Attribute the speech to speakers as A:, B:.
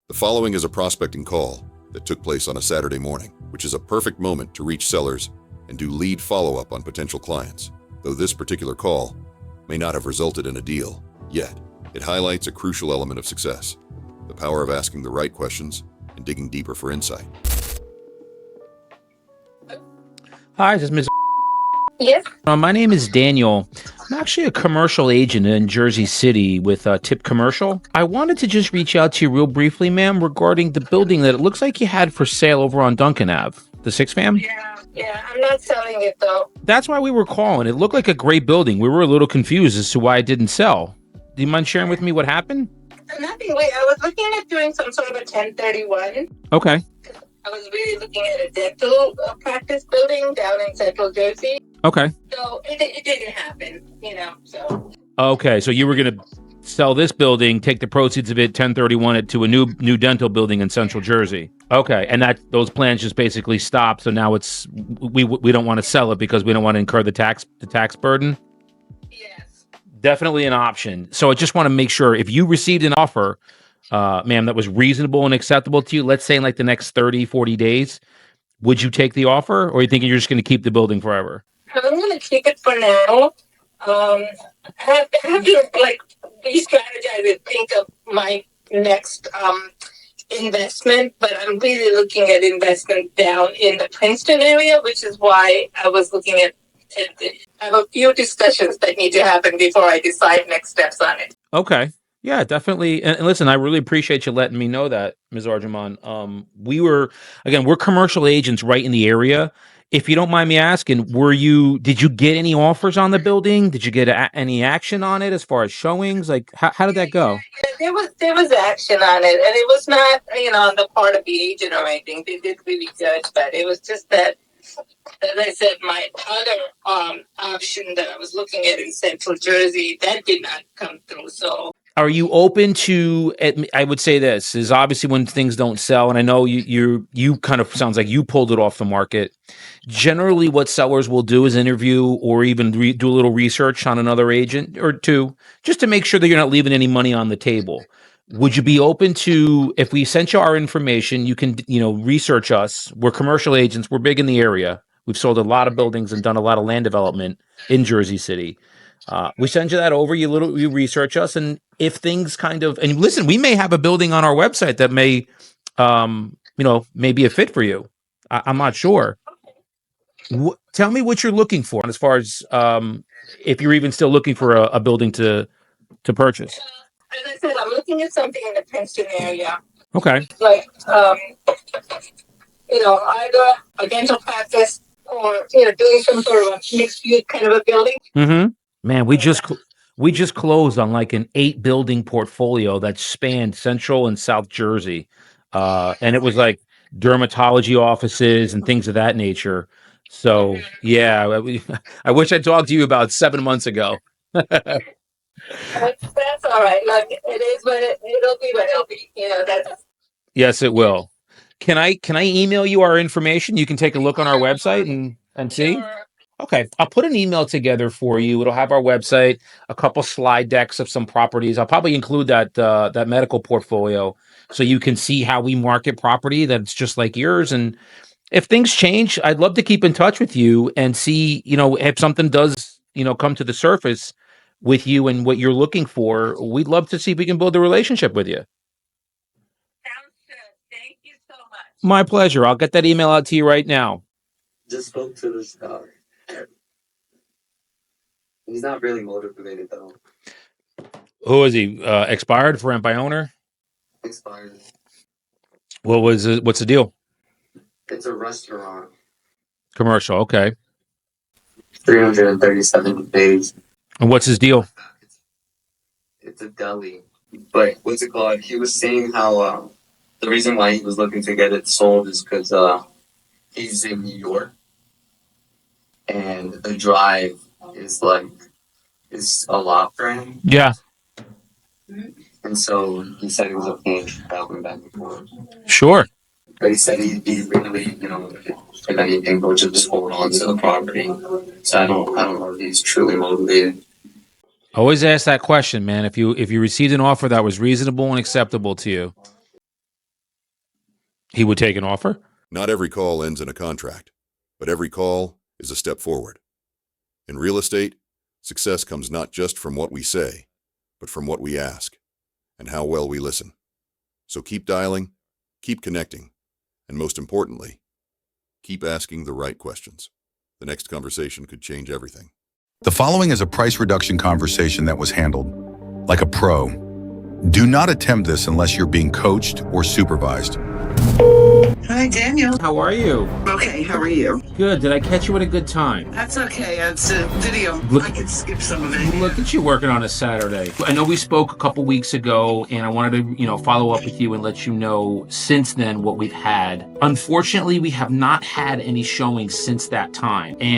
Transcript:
A: The following is a prospecting call that took place on a Saturday morning, which is a perfect moment to reach sellers and do lead follow-up on potential clients. Though this particular call may not have resulted in a deal yet, it highlights a crucial element of success: the power of asking the right questions and digging deeper for insight.
B: Hi, this is Ms.
C: Yes.
B: My name is Daniel. I'm actually a commercial agent in Jersey City with Tip Commercial. I wanted to just reach out to you real briefly, ma'am, regarding the building that it looks like you had for sale over on Duncan Ave, the 6 fam.
C: Yeah, I'm not selling it though.
B: That's why we were calling. It looked like a great building. We were a little confused as to why it didn't sell. Do you mind sharing with me what happened?
C: Nothing. Wait, I was looking at doing some sort of a 1031.
B: Okay.
C: I was really looking at a dental practice building down in Central Jersey.
B: Okay.
C: So it didn't happen, so.
B: Okay, so you were going to sell this building, take the proceeds of it, 1031 it to a new dental building in Central Jersey. Okay, and those plans just basically stopped. So now we don't want to sell it because we don't want to incur the tax burden.
C: Yes.
B: Definitely an option. So I just want to make sure, if you received an offer, ma'am, that was reasonable and acceptable to you, let's say in like the next 30, 40 days, would you take the offer, or are you thinking you're just going to keep the building forever?
C: I'm going to keep it for now. I have to re-strategize and think of my next investment, but I'm really looking at investment down in the Princeton area, which is why I was looking at it. I have a few discussions that need to happen before I decide next steps on it.
B: Okay. Yeah, definitely. And listen, I really appreciate you letting me know that, Ms. Arjumand. We're commercial agents right in the area. If you don't mind me asking, did you get any offers on the building? Did you get any action on it as far as showings? Like, how did that go?
C: Yeah, there was action on it, and it was not, on the part of the agent or anything. They did really judge, but it was just that, as I said, my other option that I was looking at in Central Jersey, that did not come through. So,
B: are you open to? I would say this is obviously when things don't sell, and I know you kind of sounds like you pulled it off the market. Generally, what sellers will do is interview or even do a little research on another agent or two, just to make sure that you're not leaving any money on the table. Would you be open to, if we sent you our information, you can research us. We're commercial agents. We're big in the area. We've sold a lot of buildings and done a lot of land development in Jersey City. We send you that over. You research us, and if things and listen, we may have a building on our website that may, may be a fit for you. I'm not sure. Tell me what you're looking for as far as if you're even still looking for a building to purchase.
C: As I said, I'm looking at something in the Princeton area.
B: Okay.
C: Like, either a dental practice or doing some sort of a mixed use kind of a building.
B: Mm-hmm. Man, we just closed on like an 8-building portfolio that spanned Central and South Jersey, and it was like dermatology offices and things of that nature. So yeah, I wish I talked to you about 7 months ago.
C: That's all right. Look, it is what it'll be. What it'll be. That's.
B: Yes, it will. Can I email you our information? You can take a look on our website and see.
C: Sure.
B: Okay, I'll put an email together for you. It'll have our website, a couple slide decks of some properties. I'll probably include that medical portfolio so you can see how we market property that's just like yours. And if things change, I'd love to keep in touch with you and see, if something does, come to the surface with you and what you're looking for. We'd love to see if we can build a relationship with you.
C: Sounds good. Thank you so much.
B: My pleasure. I'll get that email out to you right now.
D: Just spoke to this guy. He's not really motivated though.
B: Who is he? Expired for rent by owner?
D: Expired.
B: What's the deal?
D: It's a restaurant.
B: Commercial, okay.
D: 337 days.
B: And what's his deal?
D: It's a deli. But what's it called? He was saying how the reason why he was looking to get it sold is because he's in New York. And the drive is a lot for him.
B: Yeah.
D: And so he said he was okay traveling back and forth.
B: Sure.
D: But he said he'd be really, if anything, go just hold on to the property. So I don't know if he's truly motivated.
B: Always ask that question, man. If you received an offer that was reasonable and acceptable to you. He would take an offer?
A: Not every call ends in a contract, but every call is a step forward. In real estate, success comes not just from what we say, but from what we ask and how well we listen. So keep dialing, keep connecting, and most importantly, keep asking the right questions. The next conversation could change everything.
E: The following is a price reduction conversation that was handled like a pro. Do not attempt this unless you're being coached or supervised.
F: Hi, Daniel.
B: How are you?
F: Okay, how are you?
B: Good. Did I catch you at a good time?
F: That's okay. It's a video.
B: Look-
F: I can skip some of it.
B: Look at you working on a Saturday. I know we spoke a couple weeks ago, and I wanted to, follow up with you and let you know since then what we've had. Unfortunately, we have not had any showings since that time. And